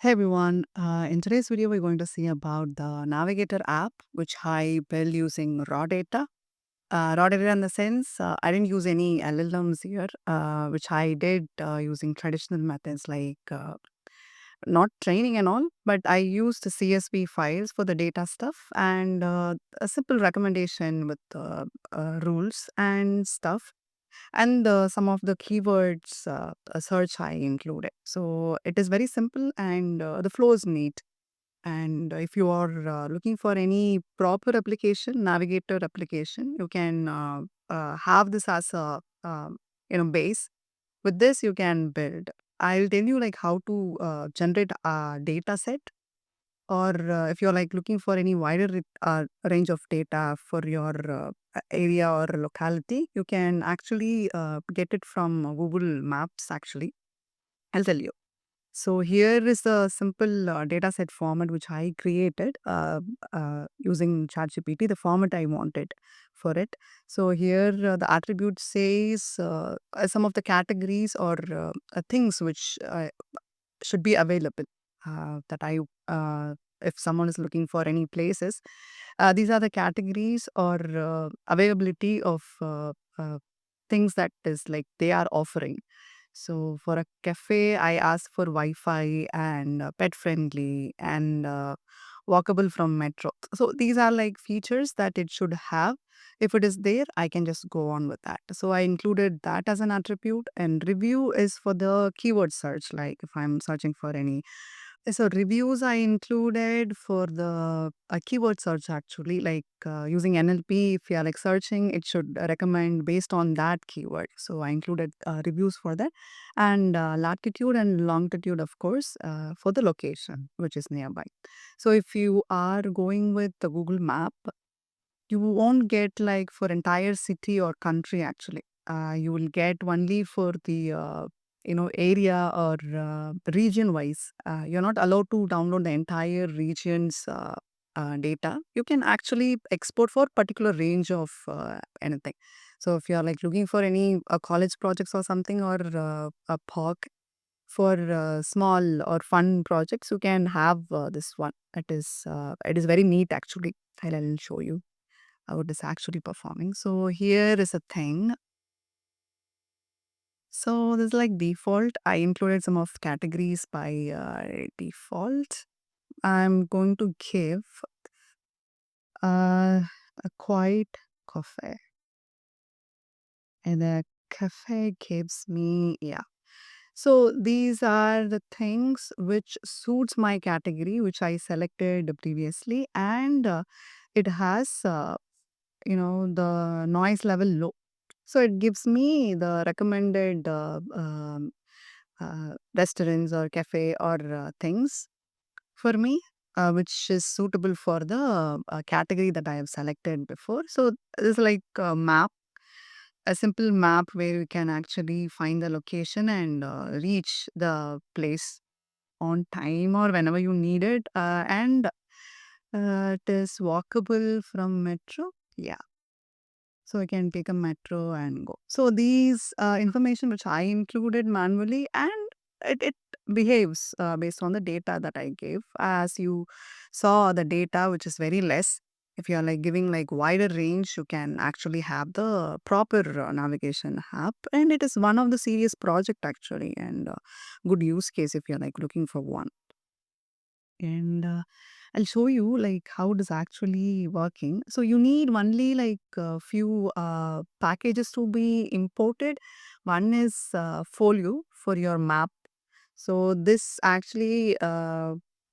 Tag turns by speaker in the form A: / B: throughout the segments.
A: Hey everyone, in today's video, we're going to see about the Navigator app, which I built using raw data. Raw data in the sense, I didn't use any LLMs here, which I did using traditional methods like not training and all, but I used the CSV files for the data stuff and a simple recommendation with rules and stuff and some of the keywords search I included. So it is very simple and the flow is neat. And if you are looking for any proper application, Navigator application, you can have this as a base. With this, you can build. I'll tell you like how to generate a data set, or if you're like looking for any wider range of data for your area or locality, you can actually get it from Google Maps. Actually, I'll tell you. So here is the simple data set format which I created using ChatGPT, the format I wanted for it. So here the attribute says some of the categories or things which should be available that I if someone is looking for any places, these are the categories or availability of things that is like they are offering. So for a cafe, I ask for Wi-Fi and pet friendly and walkable from metro. So these are like features that it should have. If it is there, I can just go on with that. So I included that as an attribute, and review is for the keyword search. Like if I'm searching for any, so reviews I included for the keyword search actually, like using NLP. If you are like searching, it should recommend based on that keyword. So I included reviews for that, and latitude and longitude, of course, for the location which is nearby. So if you are going with the Google Map, you won't get like for entire city or country actually. You will get only for the area or region wise. You're not allowed to download the entire region's data. You can actually export for particular range of anything. So if you're like looking for any college projects or something, or a park for small or fun projects, you can have this one. It is very neat actually. I'll show you how it is actually performing. So here is a thing. So this is like default. I included some of categories by default. I'm going to give a quiet cafe, and the cafe gives me, yeah. So these are the things which suits my category, which I selected previously, and it has the noise level low. So it gives me the recommended restaurants or cafe or things for me, which is suitable for the category that I have selected before. So it's like a map, a simple map where you can actually find the location and reach the place on time or whenever you need it. And it is walkable from metro. Yeah, so I can take a metro and go. So these information which I included manually, and it behaves based on the data that I gave. As you saw, the data which is very less. If you are like giving like wider range, you can actually have the proper navigation app, and it is one of the serious project actually, and good use case if you're like looking for one. And I'll show you like how it is actually working. So you need only like a few packages to be imported. One is Folio for your map. So this actually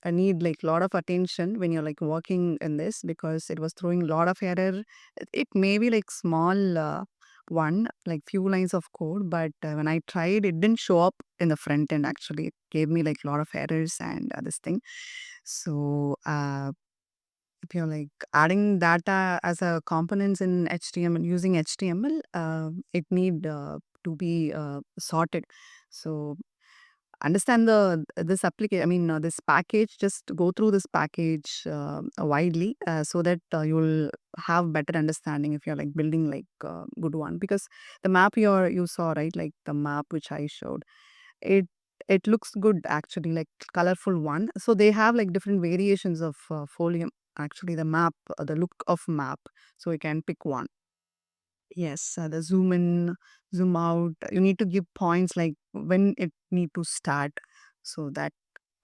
A: need like lot of attention when you're like working in this, because it was throwing a lot of error. It may be like small one, like few lines of code, but when I tried, it didn't show up in the front end. Actually, it gave me like a lot of errors and this thing. So if you're like adding data as a components in HTML using HTML, it need to be sorted. So understand the this application. I mean this package. Just go through this package widely so that you'll have better understanding if you're like building like good one. Because the map you saw, right, like the map which I showed, it it looks good actually, like colorful one. So they have like different variations of folium. Actually, the map, the look of map. So you can pick one. Yes, the zoom in, zoom out. You need to give points like when it need to start. So that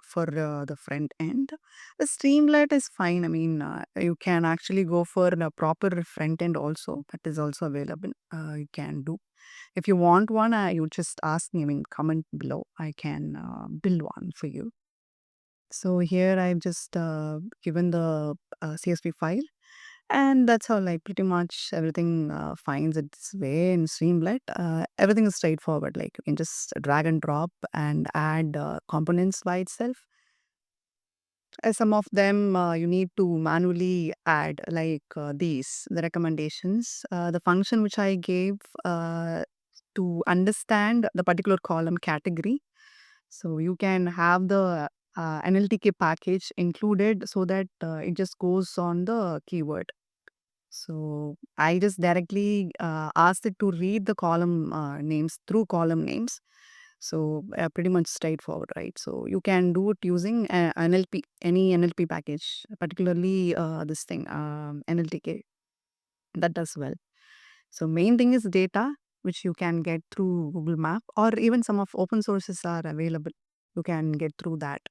A: for the front end. The Streamlit is fine. I mean, you can actually go for a proper front end also. That is also available. You can do. If you want one, you just ask me. I mean, comment below. I can build one for you. So here I've just given the CSV file, and that's how like pretty much everything finds its way in Streamlit. Everything is straightforward. Like you can just drag and drop and add components by itself. Some of them you need to manually add, like these, the recommendations. The function which I gave to understand the particular column category. So you can have the NLTK package included so that it just goes on the keyword. So I just directly asked it to read the column names through column names. So pretty much straightforward, right? So you can do it using NLP, any NLP package, particularly this thing, NLTK. That does well. So main thing is data, which you can get through Google Map, or even some of open sources are available. You can get through that.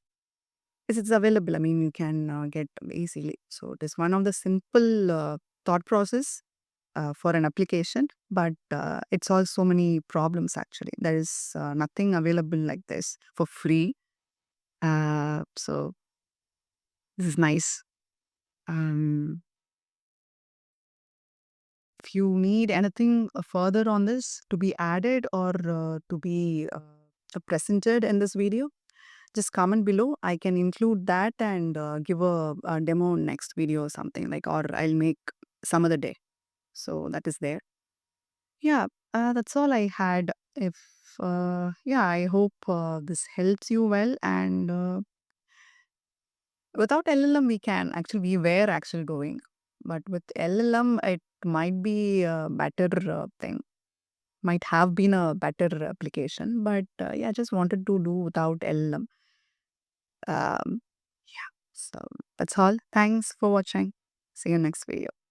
A: It's available. I mean, you can get easily. So it is one of the simple thought process for an application, but it solves so many problems actually. There is nothing available like this for free. So this is nice. Um, if you need anything further on this to be added or to be presented in this video, just comment below. I can include that and give a demo next video or something like, or I'll make some other day. So that is there. Yeah, that's all I had. If yeah, I hope this helps you well. And without LLM, we were actually going, but with LLM, it might be a better thing. Might have been a better application, but yeah, just wanted to do without LLM. Um, yeah, so that's all. Thanks for watching. See you next video.